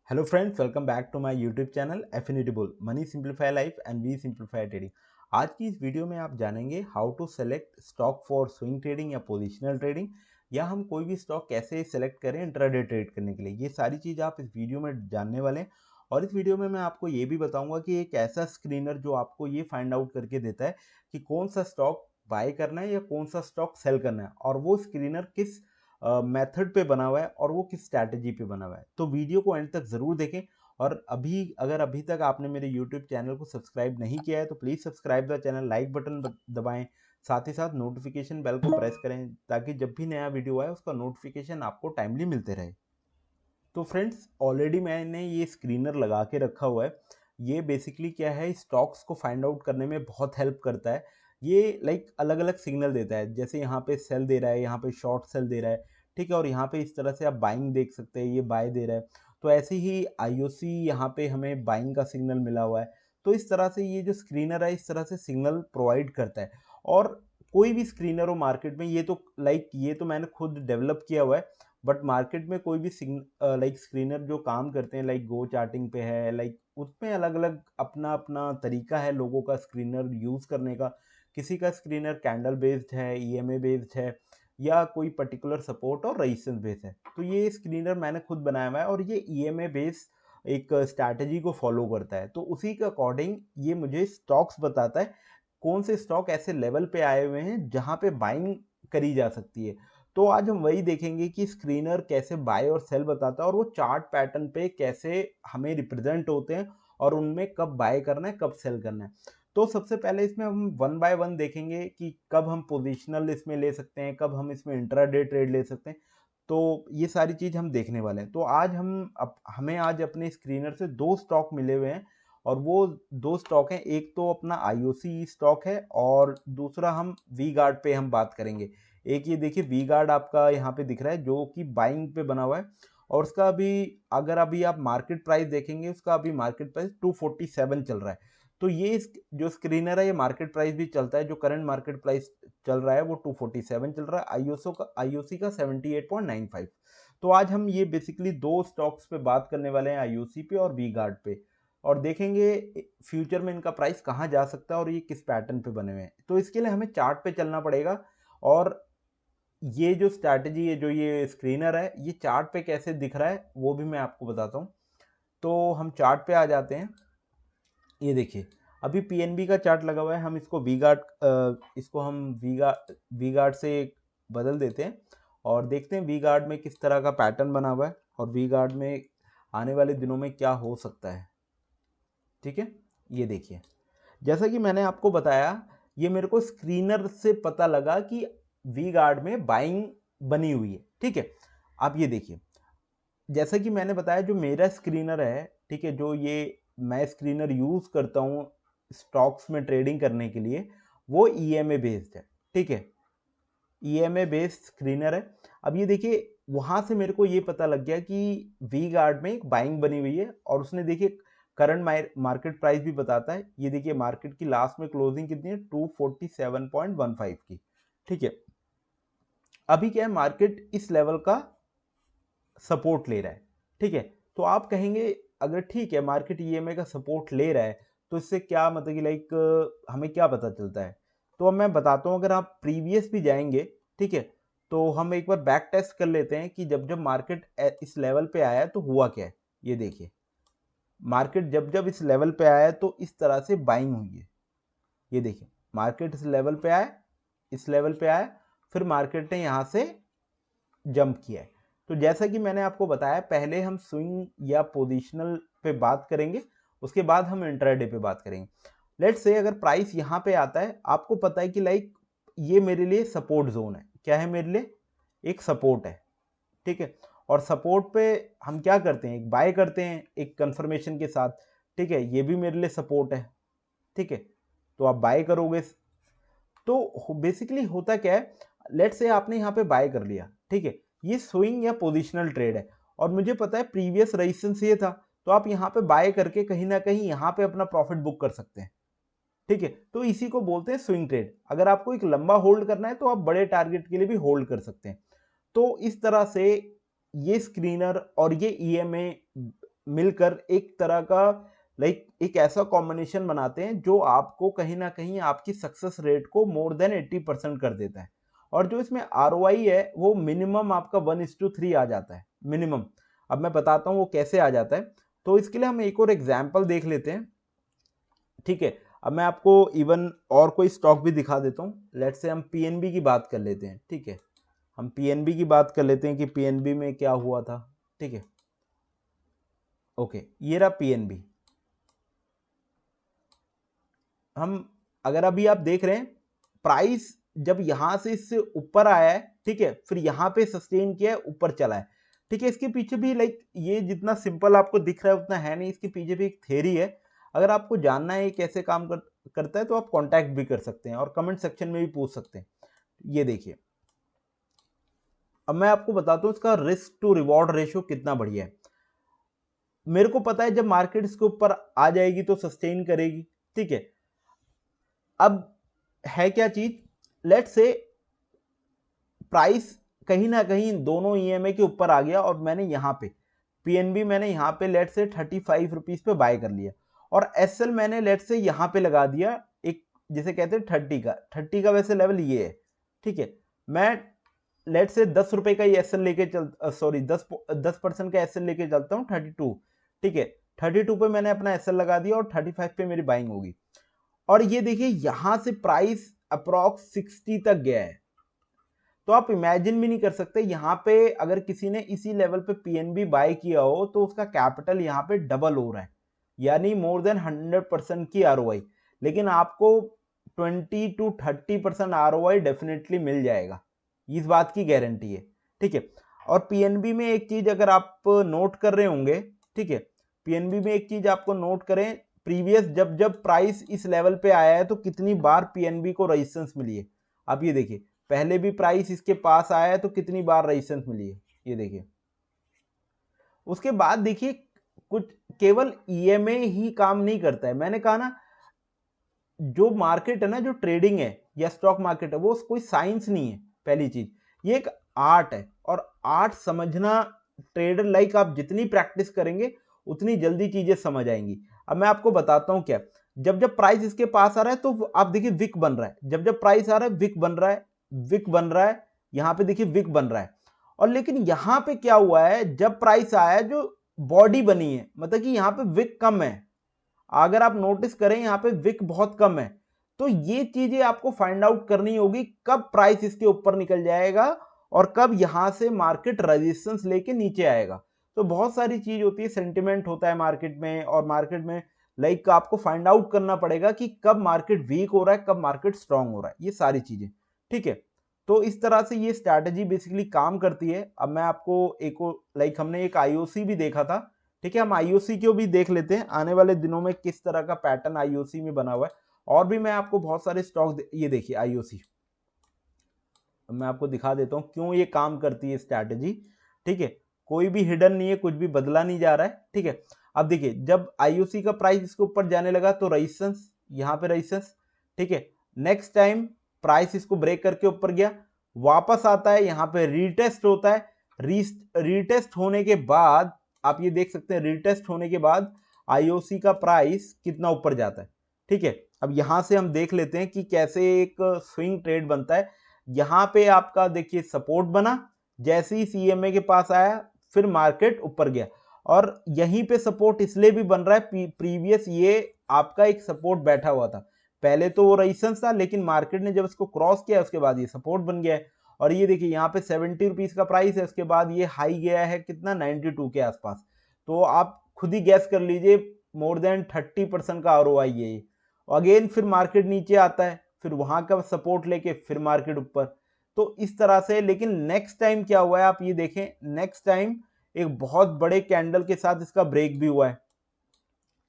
Hello friends, welcome back to my YouTube channel affinity bull money simplify life and we simplify trading. आज की इस video में आप जानेंगे how to select stock for swing trading या positional trading, या हम कोई भी स्टॉक कैसे सेलेक्ट करें इंट्राडे ट्रेड करने के लिए। ये सारी चीज़ आप इस वीडियो में जानने वाले हैं। और इस वीडियो में मैं आपको ये भी बताऊंगा कि एक ऐसा स्क्रीनर जो आपको ये फाइंड आउट करके देता है कि कौन सा स्टॉक बाय करना है या कौन सा स्टॉक सेल करना है, और वो स्क्रीनर किस मेथड पे बना हुआ है और वो किस स्ट्रैटेजी पे बना हुआ है। तो वीडियो को एंड तक ज़रूर देखें। और अभी तक आपने मेरे यूट्यूब चैनल को सब्सक्राइब नहीं किया है तो please subscribe the channel, like button दबाएं, साथ ही साथ नोटिफिकेशन बेल को प्रेस करें ताकि जब भी नया वीडियो आए उसका नोटिफिकेशन आपको टाइमली मिलते रहे। तो फ्रेंड्स, ऑलरेडी मैंने ये स्क्रीनर लगा के रखा हुआ है। ये बेसिकली क्या है, स्टॉक्स को फाइंड आउट करने में बहुत हेल्प करता है। ये अलग अलग सिग्नल देता है, जैसे यहाँ पे सेल दे रहा है, यहाँ पे शॉर्ट सेल दे रहा है, ठीक है। और यहाँ पे इस तरह से आप बाइंग देख सकते हैं, ये बाय दे रहा है। तो ऐसे ही आईओसी यहाँ पे हमें बाइंग का सिग्नल मिला हुआ है। तो इस तरह से ये जो स्क्रीनर है इस तरह से सिग्नल प्रोवाइड करता है। और कोई भी स्क्रीनर हो मार्केट में, ये तो मैंने खुद डेवलप किया हुआ है। बट मार्केट में कोई भी स्क्रीनर जो काम करते हैं, गो चार्टिंग पे है, उसमें अलग अलग अपना अपना तरीका है लोगों का स्क्रीनर यूज़ करने का। किसी का स्क्रीनर कैंडल बेस्ड है, ईएमए बेस्ड है, या कोई पर्टिकुलर सपोर्ट और रेजिस्टेंस बेस्ड है। तो ये स्क्रीनर मैंने खुद बनाया हुआ है और ये ईएमए बेस्ड एक स्ट्रैटेजी को फॉलो करता है। तो उसी के अकॉर्डिंग ये मुझे स्टॉक्स बताता है कौन से स्टॉक ऐसे लेवल पे आए हुए हैं जहां पे बाइंग करी जा सकती है। तो आज हम वही देखेंगे कि स्क्रीनर कैसे बाय और सेल बताता है और वो चार्ट पैटर्न पे कैसे हमें रिप्रेजेंट होते हैं और उनमें कब बाय करना है कब सेल करना है। तो सबसे पहले इसमें हम वन बाय वन देखेंगे कि कब हम पोजिशनल इसमें ले सकते हैं, कब हम इसमें इंट्राडे ट्रेड ले सकते हैं। तो ये सारी चीज़ हम देखने वाले हैं। तो आज हमें आज अपने स्क्रीनर से दो स्टॉक मिले हुए हैं, और वो दो स्टॉक हैं। एक तो अपना आईओसी स्टॉक है और दूसरा हम वी गार्ड पे हम बात करेंगे। एक ये देखिए वी गार्ड आपका यहाँ पे दिख रहा है जो कि बाइंग पे बना हुआ है, और उसका अगर अभी आप मार्केट प्राइस देखेंगे, उसका अभी मार्केट प्राइस 247 चल रहा है। तो ये जो स्क्रीनर है ये मार्केट प्राइस भी चलता है, जो करंट मार्केट प्राइस चल रहा है वो 247 चल रहा है, आईओसी का 78.95। तो आज हम ये बेसिकली दो स्टॉक्स पे बात करने वाले हैं, आईओसी पे और वी गार्ड पे, और देखेंगे फ्यूचर में इनका प्राइस कहाँ जा सकता है और ये किस पैटर्न पे बने हुए हैं। तो इसके लिए हमें चार्ट पे चलना पड़ेगा। और ये जो स्ट्रैटेजी है, जो ये स्क्रीनर है, ये चार्ट पे कैसे दिख रहा है वो भी मैं आपको बताता हूँ। तो हम चार्ट पे आ जाते हैं। ये देखिए, अभी पीएनबी का चार्ट लगा हुआ है। हम इसको हम वी गार्ड से बदल देते हैं और देखते हैं वी गार्ड में किस तरह का पैटर्न बना हुआ है और वी गार्ड में आने वाले दिनों में क्या हो सकता है। ठीक है, ये देखिए, जैसा कि मैंने आपको बताया, ये मेरे को स्क्रीनर से पता लगा कि वी गार्ड में बाइंग बनी हुई है। ठीक है, आप ये देखिए, जैसा कि मैंने बताया जो मेरा स्क्रीनर है, ठीक है, जो ये मैं स्क्रीनर यूज करता हूँ स्टॉक्स में ट्रेडिंग करने के लिए, वो ईएमए बेस्ड है। ठीक है, ईएमए बेस्ड स्क्रीनर है। अब ये देखिए, वहां से मेरे को ये पता लग गया कि वी गार्ड में एक बाइंग बनी हुई है, और उसने देखिए करंट मार्केट प्राइस भी बताता है। ये देखिए, मार्केट की लास्ट में क्लोजिंग कितनी है, 247.15 की। ठीक है, अभी क्या है, मार्केट इस लेवल का सपोर्ट ले रहा है। ठीक है, तो आप कहेंगे अगर ठीक है मार्केट ईएमए का सपोर्ट ले रहा है तो इससे क्या मतलब कि हमें क्या पता चलता है। तो अब मैं बताता हूँ, अगर आप प्रीवियस भी जाएंगे, ठीक है, तो हम एक बार बैक टेस्ट कर लेते हैं कि जब जब मार्केट इस लेवल पे आया है तो हुआ क्या है। ये देखिए, मार्केट जब जब इस लेवल पे आया है तो इस तरह से बाइंग हुई है। ये देखिए, मार्केट इस लेवल पे आया, इस लेवल पे आया, फिर मार्केट ने यहां से जंप किया है। तो जैसा कि मैंने आपको बताया, पहले हम स्विंग या पोजिशनल पे बात करेंगे, उसके बाद हम इंट्राडे पे बात करेंगे। लेट्स से अगर प्राइस यहाँ पे आता है, आपको पता है कि ये मेरे लिए सपोर्ट जोन है। क्या है मेरे लिए, एक सपोर्ट है। ठीक है, और सपोर्ट पे हम क्या करते हैं, एक बाय करते हैं एक कंफर्मेशन के साथ। ठीक है, ये भी मेरे लिए सपोर्ट है। ठीक है, तो आप बाय करोगे। तो बेसिकली होता क्या है, लेट्स से आपने यहाँ पे बाय कर लिया। ठीक है, ये स्विंग या पोजिशनल ट्रेड है, और मुझे पता है प्रीवियस रेजिस्टेंस ये था, तो आप यहाँ पे बाय करके कहीं ना कहीं यहाँ पे अपना प्रॉफिट बुक कर सकते हैं। ठीक है, तो इसी को बोलते हैं स्विंग ट्रेड। अगर आपको एक लंबा होल्ड करना है तो आप बड़े टारगेट के लिए भी होल्ड कर सकते हैं। तो इस तरह से ये स्क्रीनर और ये ईएमए मिलकर एक तरह का एक ऐसा कॉम्बिनेशन बनाते हैं जो आपको कहीं ना कहीं आपकी सक्सेस रेट को मोर देन 80% कर देता है। और जो इसमें ROI है वो मिनिमम आपका 1:3 आ जाता है मिनिमम। अब मैं बताता हूँ वो कैसे आ जाता है। तो इसके लिए हम एक और एग्जाम्पल देख लेते हैं, ठीक है। अब मैं आपको इवन और कोई स्टॉक भी दिखा देता हूँ। लेट्स से हम PNB की बात कर लेते हैं, ठीक है। हम PNB की बात कर लेते हैं कि PNB में क्या हुआ था, ठीक है। ओके, ये रहा PNB। हम अगर अभी आप देख रहे हैं प्राइस जब यहां से इससे ऊपर आया है, ठीक है, फिर यहां पे सस्टेन किया है, ऊपर चला है, ठीक है। इसके पीछे भी ये जितना सिंपल आपको दिख रहा है उतना है नहीं, इसके पीछे भी एक थ्योरी है। अगर आपको जानना है ये कैसे काम करता है तो आप कांटेक्ट भी कर सकते हैं और कमेंट सेक्शन में भी पूछ सकते हैं। ये देखिए, अब मैं आपको बताता हूँ इसका रिस्क टू रिवॉर्ड रेशियो कितना बढ़िया है। मेरे को पता है जब मार्केट इसके ऊपर आ जाएगी तो सस्टेन करेगी, ठीक है। अब है क्या चीज, लेट से प्राइस कहीं ना कहीं दोनों EMA के ऊपर आ गया और मैंने यहाँ पे PNB मैंने यहाँ पे लेट से 35 रुपीज पे बाय कर लिया और SL मैंने लेट से यहाँ पे लगा दिया एक, जिसे कहते हैं 30 का वैसे लेवल ये है, ठीक है। मैं लेट से 10 रुपए का SL लेके चल सॉरी 10% का SL लेके चलता हूँ 32, ठीक है। 32 पे मैंने अपना SL लगा दिया और 35 पे मेरी बाइंग होगी। और ये देखिए यहां से प्राइस अप्रॉक्स 60 तक गया है। तो आप इमेजिन भी नहीं कर सकते, यहाँ पे अगर किसी ने इसी लेवल पे PNB बाय किया हो तो उसका कैपिटल यहाँ पे डबल हो रहा है, यानी मोर देन 100% की ROI। लेकिन आपको 20 to 30% ROI डेफिनेटली मिल जाएगा, इस बात की गारंटी है, ठीक है। और PNB में एक चीज अगर आप नोट कर रहे होंगे, ठीक है, PNB में एक चीज आपको नोट करें, प्रीवियस जब जब प्राइस इस लेवल पे आया है तो कितनी बार PNB को रेजिस्टेंस मिली है। आप ये देखिए, पहले भी प्राइस इसके पास आया है तो कितनी बार रेजिस्टेंस मिली है, ये देखिए। उसके बाद देखिए कुछ केवल EMA ही काम नहीं करता है। मैंने कहा ना, जो मार्केट है ना, जो ट्रेडिंग है या स्टॉक मार्केट है, वो कोई साइंस नहीं है। पहली चीज, ये एक आर्ट है और आर्ट समझना, ट्रेडर आप जितनी प्रैक्टिस करेंगे उतनी जल्दी चीजें समझ आएंगी। अब मैं आपको बताता हूं क्या, जब जब प्राइस इसके पास आ रहा है तो आप देखिए विक बन रहा है, जब जब प्राइस आ रहा है विक बन रहा है, विक बन रहा है, यहां पे देखिए विक बन रहा है। और लेकिन यहां पे क्या हुआ है, जब प्राइस आया जो बॉडी बनी है, मतलब कि यहां पे विक कम है। अगर आप नोटिस करें यहाँ पे विक बहुत कम है। तो ये चीजें आपको फाइंड आउट करनी होगी कब प्राइस इसके ऊपर निकल जाएगा और कब यहां से मार्केट रेजिस्टेंस लेके नीचे आएगा। तो बहुत सारी चीज होती है, सेंटिमेंट होता है मार्केट में, और मार्केट में आपको फाइंड आउट करना पड़ेगा कि कब मार्केट वीक हो रहा है, कब मार्केट स्ट्रांग हो रहा है, ये सारी चीजें, ठीक है। तो इस तरह से ये स्ट्रैटेजी बेसिकली काम करती है। अब मैं आपको एक हमने एक IOC भी देखा था, ठीक है। हम IOC को भी देख लेते हैं आने वाले दिनों में किस तरह का पैटर्न IOC में बना हुआ है। और भी मैं आपको बहुत सारे स्टॉक, ये देखिए IOC मैं आपको दिखा देता हूं क्यों ये काम करती है स्ट्रैटेजी, ठीक है। कोई भी हिडन नहीं है, कुछ भी बदला नहीं जा रहा है, ठीक है। अब देखिए जब IOC का प्राइस इसके ऊपर जाने लगा तो रेजिस्टेंस, यहाँ पे रेजिस्टेंस, ठीक है। नेक्स्ट टाइम प्राइस इसको ब्रेक करके ऊपर गया, वापस आता है, यहाँ पे रीटेस्ट होता है। रीटेस्ट होने के बाद आप ये देख सकते हैं, रीटेस्ट होने के बाद IOC का प्राइस कितना ऊपर जाता है, ठीक है। अब यहां से हम देख लेते हैं कि कैसे एक स्विंग ट्रेड बनता है। यहां पे आपका देखिए सपोर्ट बना, जैसे ही CMA के पास आया फिर मार्केट ऊपर गया, और यहीं पे सपोर्ट इसलिए भी बन रहा है, प्रीवियस ये आपका एक सपोर्ट बैठा हुआ था। पहले तो वो रेजिस्टेंस था, लेकिन मार्केट ने जब इसको क्रॉस किया उसके बाद ये सपोर्ट बन गया है। और ये देखिए यहाँ पे 70 रुपीज का प्राइस है, उसके बाद ये हाई गया है कितना, 92 के आसपास। तो आप खुद ही गैस कर लीजिए, मोर देन 30% का ROI है ये। अगेन फिर मार्केट नीचे आता है, फिर वहां का सपोर्ट लेके फिर मार्केट ऊपर। तो इस तरह से, लेकिन नेक्स्ट टाइम क्या हुआ है आप ये देखें, नेक्स्ट टाइम एक बहुत बड़े कैंडल के साथ इसका ब्रेक भी हुआ है।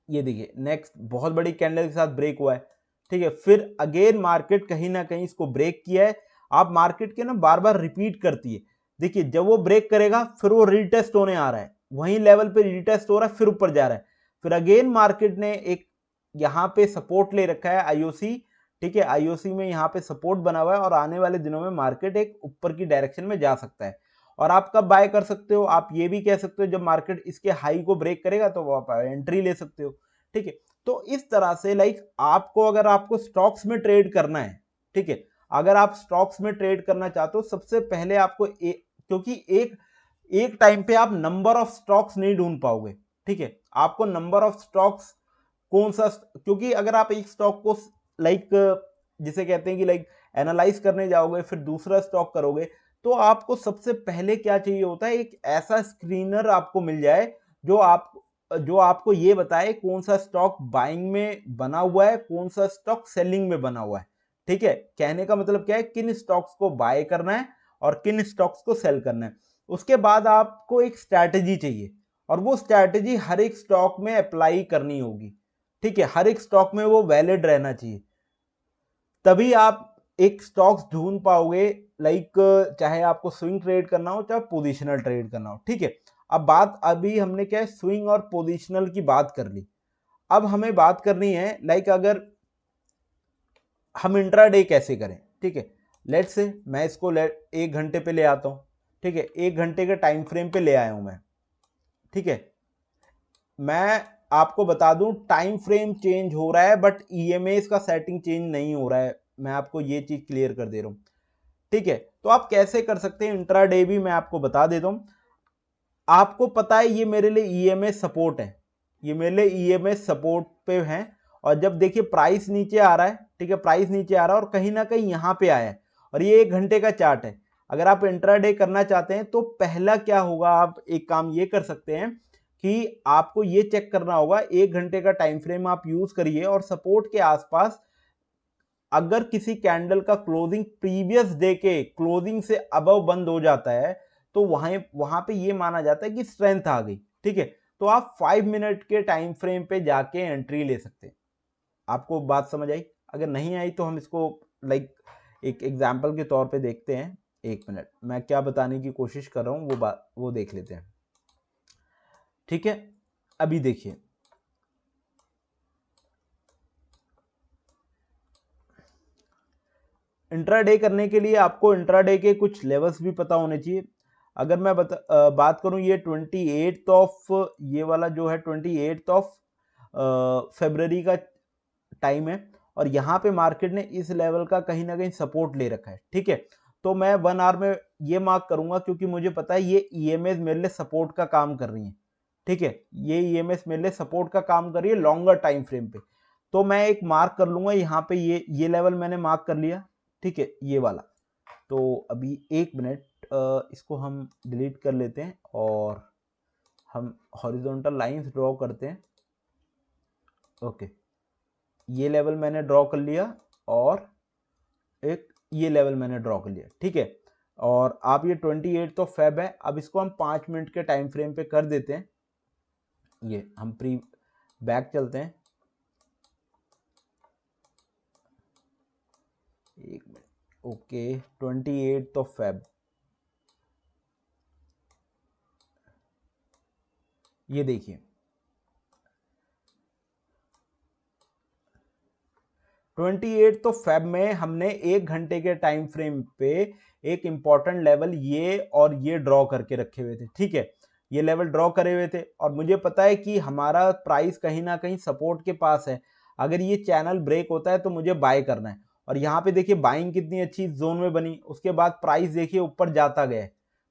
ये देखिए नेक्स्ट बहुत बड़ी कैंडल के साथ ब्रेक हुआ है, ठीक है। फिर अगेन मार्केट कहीं ना कहीं इसको ब्रेक किया है। आप मार्केट के ना बार बार रिपीट करती है, देखिए जब वो ब्रेक करेगा फिर वो रीटेस्ट होने आ रहा है, वहीं लेवल पे रीटेस्ट हो रहा है, फिर ऊपर जा रहा है। फिर अगेन मार्केट ने एक यहाँ पे सपोर्ट ले रखा है IOC, ठीक है। IOC में यहाँ पे सपोर्ट बना हुआ है और आने वाले दिनों में मार्केट एक ऊपर की डायरेक्शन में जा सकता है। और आप कब बाय कर सकते हो, आप ये भी कह सकते हो जब मार्केट इसके हाई को ब्रेक करेगा तो आप एंट्री ले सकते हो। ठीक है, तो इस तरह से लाइक आपको अगर आपको स्टॉक्स में ट्रेड करना है, ठीक है, अगर आप स्टॉक्स में ट्रेड करना चाहते हो सबसे पहले आपको क्योंकि एक टाइम पे आप नंबर ऑफ स्टॉक्स नहीं ढूंढ पाओगे। ठीक है, आपको नंबर ऑफ स्टॉक्स कौन सा, क्योंकि अगर आप एक स्टॉक को लाइक जिसे कहते हैं कि लाइक एनालाइज करने जाओगे फिर दूसरा स्टॉक करोगे, तो आपको सबसे पहले क्या चाहिए होता है, एक ऐसा स्क्रीनर आपको मिल जाए जो आपको ये बताए कौन सा स्टॉक बाइंग में बना हुआ है, कौन सा स्टॉक सेलिंग में बना हुआ है। ठीक है, कहने का मतलब क्या है, किन स्टॉक्स को बाय करना है और किन स्टॉक्स को सेल करना है। उसके बाद आपको एक स्ट्रैटेजी चाहिए और वो स्ट्रैटेजी हर एक स्टॉक में अप्लाई करनी होगी। ठीक है, हर एक स्टॉक में वो वैलिड रहना चाहिए, तभी आप एक स्टॉक्स ढूंढ पाओगे। लाइक चाहे आपको स्विंग ट्रेड करना हो चाहे पोजिशनल ट्रेड करना हो। ठीक है, अब बात अभी हमने क्या है स्विंग और पोजिशनल की बात कर ली, अब हमें बात करनी है लाइक अगर हम इंट्राडे कैसे करें। ठीक है, लेट से मैं इसको 1 घंटे पे ले आता हूं। ठीक है, 1 घंटे के टाइम फ्रेम पे ले आया हूं मैं। ठीक है, मैं आपको बता दूं टाइम फ्रेम चेंज हो रहा है बट ईएमएस का सेटिंग चेंज नहीं हो रहा है, मैं आपको ये चीज क्लियर कर दे रहा हूं। ठीक है, तो आप कैसे कर सकते हैं इंट्राडे भी मैं आपको बता देता हूं। आपको पता है ये मेरे लिए ईएमएस सपोर्ट है, ये मेरे लिए ईएमएस सपोर्ट पे है, और जब देखिए प्राइस नीचे आ रहा है, ठीक है, प्राइस नीचे आ रहा है और कहीं ना कहीं यहां पे आया है और ये 1 घंटे का चार्ट है। अगर आप इंट्राडे करना चाहते हैं तो पहला क्या होगा, आप एक काम ये कर सकते हैं कि आपको ये चेक करना होगा, 1 घंटे का टाइम फ्रेम आप यूज करिए और सपोर्ट के आसपास अगर किसी कैंडल का क्लोजिंग प्रीवियस डे के क्लोजिंग से अबव बंद हो जाता है तो वहां पे ये माना जाता है कि स्ट्रेंथ आ गई। ठीक है, तो आप 5 मिनट के टाइम फ्रेम पे जाके एंट्री ले सकते हैं। आपको बात समझ आई? अगर नहीं आई तो हम इसको लाइक एक एग्जाम्पल के तौर पे देखते हैं। 1 मिनट, मैं क्या बताने की कोशिश कर रहा हूं वो देख लेते हैं। ठीक है, अभी देखिए इंट्राडे करने के लिए आपको इंट्राडे के कुछ लेवल्स भी पता होने चाहिए। अगर मैं बात करूं, ये 28 ऑफ ये वाला जो है 28 ऑफ फरवरी का टाइम है और यहाँ पे मार्केट ने इस लेवल का कहीं ना कहीं सपोर्ट ले रखा है। ठीक है, तो मैं 1 आवर में ये मार्क करूंगा क्योंकि मुझे पता है ये ईएमएस मेरे लिए सपोर्ट का काम कर रही है। ठीक है, ये ईएमएस मेरे लिए सपोर्ट का काम कर रही है लॉन्गर टाइम फ्रेम पे, तो मैं एक मार्क कर लूंगा यहाँ पे, ये लेवल मैंने मार्क कर लिया। ठीक है, ये वाला। तो अभी 1 मिनट, इसको हम डिलीट कर लेते हैं और हम हॉरिजॉन्टल लाइंस ड्रॉ करते हैं। ओके, ये लेवल मैंने ड्रॉ कर लिया और एक ये लेवल मैंने ड्रॉ कर लिया। ठीक है, और आप ये 28 तो फेब है, अब इसको हम 5 मिनट के टाइम फ्रेम पे कर देते हैं। ये हम प्री बैक चलते हैं। 1 मिनट, ओके, 28 तो फेब, ये देखिए 28 तो फेब में हमने 1 घंटे के टाइम फ्रेम पे एक इंपॉर्टेंट लेवल ये और ये ड्रॉ करके रखे हुए थे। ठीक है, ये लेवल ड्रॉ करे हुए थे और मुझे पता है कि हमारा प्राइस कहीं ना कहीं सपोर्ट के पास है, अगर ये चैनल ब्रेक होता है तो मुझे बाय करना है। और यहाँ पे देखिए बाइंग कितनी अच्छी जोन में बनी, उसके बाद प्राइस देखिए ऊपर जाता गया।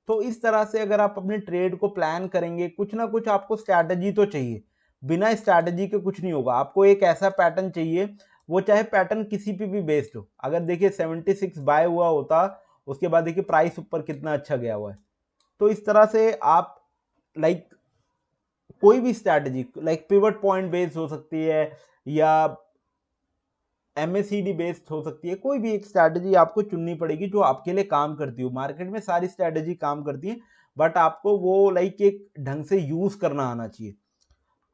तो इस तरह से अगर आप अपने ट्रेड को प्लान करेंगे, कुछ ना कुछ आपको स्ट्रैटेजी तो चाहिए, बिना स्ट्रैटेजी के कुछ नहीं होगा। आपको एक ऐसा पैटर्न चाहिए, वो चाहे पैटर्न किसी पे भी बेस्ड हो। अगर देखिए 76 बाय हुआ होता, उसके बाद देखिए प्राइस ऊपर कितना अच्छा गया हुआ है। तो इस तरह से आप लाइक कोई भी strategy like pivot point based हो सकती है या एमएसीडी बेस्ड हो सकती है, कोई भी एक स्ट्रैटेजी आपको चुननी पड़ेगी जो आपके लिए काम करती हो। मार्केट में सारी स्ट्रैटेजी काम करती है बट आपको वो लाइक एक ढंग से यूज करना आना चाहिए।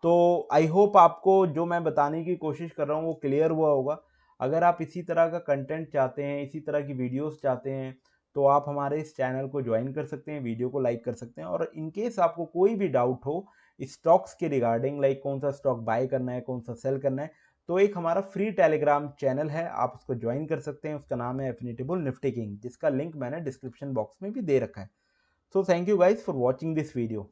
तो आई होप आपको जो मैं बताने की कोशिश कर रहा हूँ वो क्लियर हुआ होगा। अगर आप इसी तरह का कंटेंट चाहते हैं, इसी तरह की वीडियोस चाहते हैं, तो आप हमारे इस चैनल को ज्वाइन कर सकते हैं, वीडियो को लाइक कर सकते हैं। और इन केस आपको कोई भी डाउट हो स्टॉक्स के रिगार्डिंग, लाइक कौन सा स्टॉक बाय करना है, कौन सा सेल करना है, तो एक हमारा फ्री टेलीग्राम चैनल है, आप उसको ज्वाइन कर सकते हैं। उसका नाम है एफिनिटेबल निफ्टी किंग, जिसका लिंक मैंने डिस्क्रिप्शन बॉक्स में भी दे रखा है। So thank you guys for watching this video.